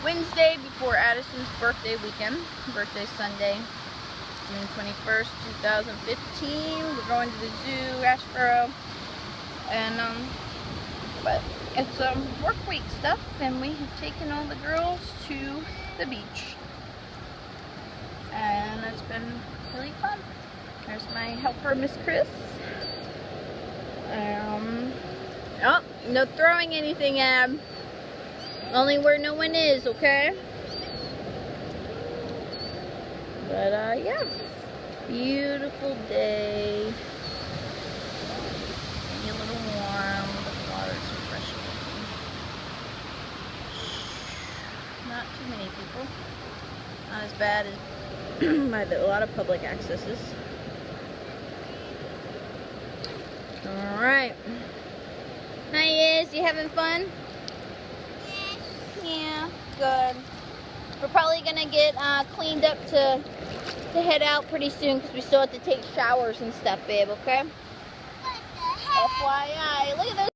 Wednesday before Addison's birthday weekend. Birthday Sunday, June 21st, 2015. We're going to the zoo, Ashboro. And, but it's work week stuff, and we have taken all the girls to the beach. And it's been really fun. There's my helper, Miss Chris. Oh, no throwing anything, Ab. Only where no one is, okay? But, yeah. Beautiful day. Maybe a little warm, but the water's refreshing. Not too many people. Not as bad as by a lot of public accesses. Alright. Hi, Iz. You having fun? Yeah, good. We're probably gonna get cleaned up to head out pretty soon because we still have to take showers and stuff, babe, okay? FYI. Look at those.